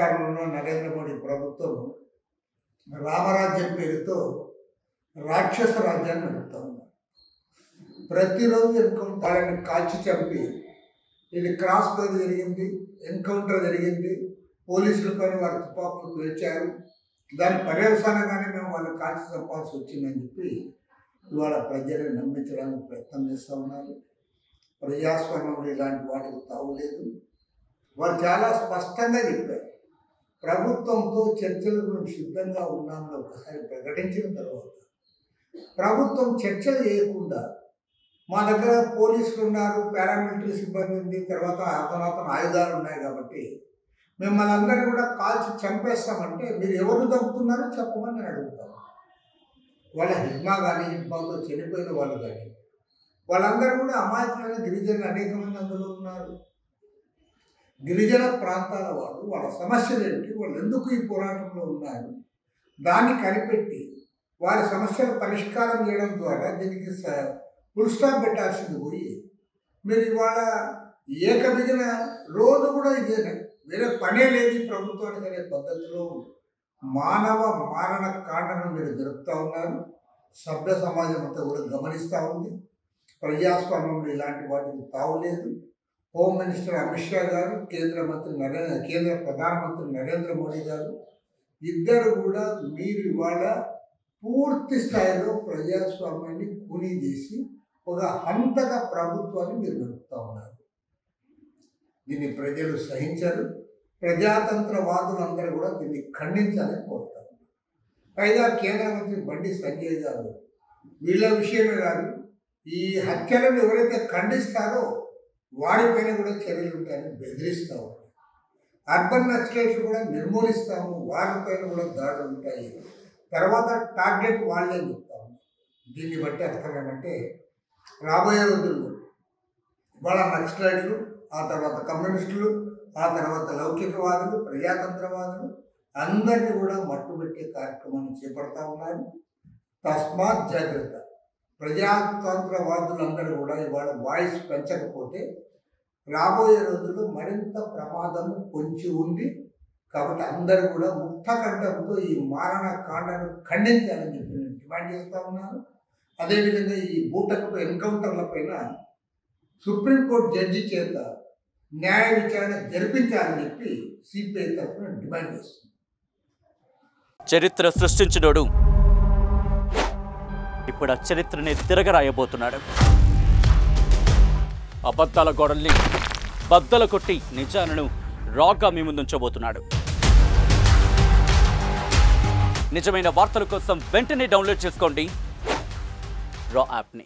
అధికారంలో నరేంద్ర మోడీ ప్రభుత్వం రామరాజ్యం పేరుతో రాక్షస రాజ్యాన్ని నడుపుతా ఉన్నారు. ప్రతిరోజు ఎన్కౌంటర్ని కాల్చి చంపి, ఇది క్రాస్ ఫైర్ జరిగింది, ఎన్కౌంటర్ జరిగింది, పోలీసుల పైన వారి తుపాకులు పేల్చారు, దాని పర్యవసానంగానే మేము వాళ్ళు కాల్చి చంపాల్సి వచ్చిందని చెప్పి ఇవాళ ప్రజలను నమ్మించడానికి ప్రయత్నం చేస్తూ ఉన్నారు. ప్రజాస్వామ్యంలో ఇలాంటి వాటికి తావులేదు. వారు చాలా స్పష్టంగా చెప్పారు, ప్రభుత్వంతో చర్చలకు మేము సిద్ధంగా ఉన్నామని ఒకసారి ప్రకటించిన తర్వాత ప్రభుత్వం చర్చలు చేయకుండా మా దగ్గర పోలీసులు ఉన్నారు, పారామిలిటరీ సిబ్బంది ఉంది, తర్వాత అతను ఆయుధాలు ఉన్నాయి కాబట్టి మిమ్మల్ని అందరినీ కూడా కాల్చి చంపేస్తామంటే మీరు ఎవరు చంపుతున్నారో చెప్పమని నేను అడుగుతాను. వాళ్ళ హిడ్మా కానీ, హిడ్మాతో చనిపోయిన వాళ్ళు కానీ, వాళ్ళందరూ కూడా అమాయకులైన గిరిజనులు అనేక మంది అందులో ఉన్నారు. గిరిజన ప్రాంతాల వాళ్ళు, వాళ్ళ సమస్యలు ఏంటి, వాళ్ళు ఎందుకు ఈ పోరాటంలో ఉన్నారు, దాన్ని కనిపెట్టి వారి సమస్యలు పరిష్కారం చేయడం ద్వారా దీనికి ఫుల్ స్టాప్ పెట్టాల్సింది పోయి మీరు ఇవాళ ఏకమిగిన రోజు కూడా ఇదేనా, వేరే పనే లేదు ప్రభుత్వానికి అనే పద్ధతిలో మానవ మారణ కాండను మీరు జరుపుతూ ఉన్నారు. సభ్య సమాజం అంతా కూడా గమనిస్తూ ఉంది. ప్రజాస్వామ్యంలో ఇలాంటి వాటికి తావులేదు. హోమ్ మినిస్టర్ అమిత్ షా గారు, కేంద్ర ప్రధానమంత్రి నరేంద్ర మోడీ గారు ఇద్దరు కూడా మీరు ఇవాళ పూర్తి స్థాయిలో ప్రజాస్వామ్యాన్ని కూనీ చేసి ఒక హంతక ప్రభుత్వాన్ని మీరు నడుపుతూ ఉన్నారు. దీన్ని ప్రజలు సహించారు. ప్రజాతంత్రవాదులందరూ కూడా దీన్ని ఖండించాలని కోరుతారు. పైగా కేంద్ర మంత్రి బండి సంజయ్ గారు వీళ్ళ విషయమే కాదు, ఈ హత్యలను ఎవరైతే ఖండిస్తారో వారిపైన కూడా చర్యలు ఉంటాయని బెదిరిస్తూ ఉంటారు. అర్బన్ నక్సలైట్స్ కూడా నిర్మూలిస్తాము, వారిపైన కూడా దాడులు ఉంటాయి, తర్వాత టార్గెట్ వాళ్ళే చెప్తాము. దీన్ని బట్టి అర్థం ఏమంటే రాబోయే రోజుల్లో వాళ్ళ నక్సలైట్లు, ఆ తర్వాత కమ్యూనిస్టులు, ఆ తర్వాత లౌకికవాదులు, ప్రజాతంత్రవాదులు అందరినీ కూడా మట్టుబెట్టే కార్యక్రమాన్ని చేపడతా ఉన్నారు. తస్మాత్ జాగ్రత్త. ప్రజాతంత్రవాదులందరూ కూడా ఇవాళ వాయిస్ పెంచకపోతే రాబోయే రోజుల్లో మరింత ప్రమాదము పొంచి ఉంది. కాబట్టి అందరూ కూడా ముక్త కంఠంతో ఈ మారణ కాండను ఖండించాలని చెప్పి నేను డిమాండ్ చేస్తూ ఉన్నాను. అదేవిధంగా ఈ బూటకపు ఎన్కౌంటర్ల పైన సుప్రీంకోర్టు జడ్జి చేత న్యాయ విచారణ జరిపించాలని చెప్పి సిపిఐ తరఫున డిమాండ్ చేస్తుంది. చరిత్ర సృష్టించినోడు ఇప్పుడు ఆ చరిత్రని తిరగరాయబోతున్నాడు. అబద్ధాల గోడల్ని బద్దలు కొట్టి నిజాలను రాగా మీ ముందుంచబోతున్నాడు. నిజమైన వార్తల కోసం వెంటనే డౌన్లోడ్ చేసుకోండి రా యాప్ని.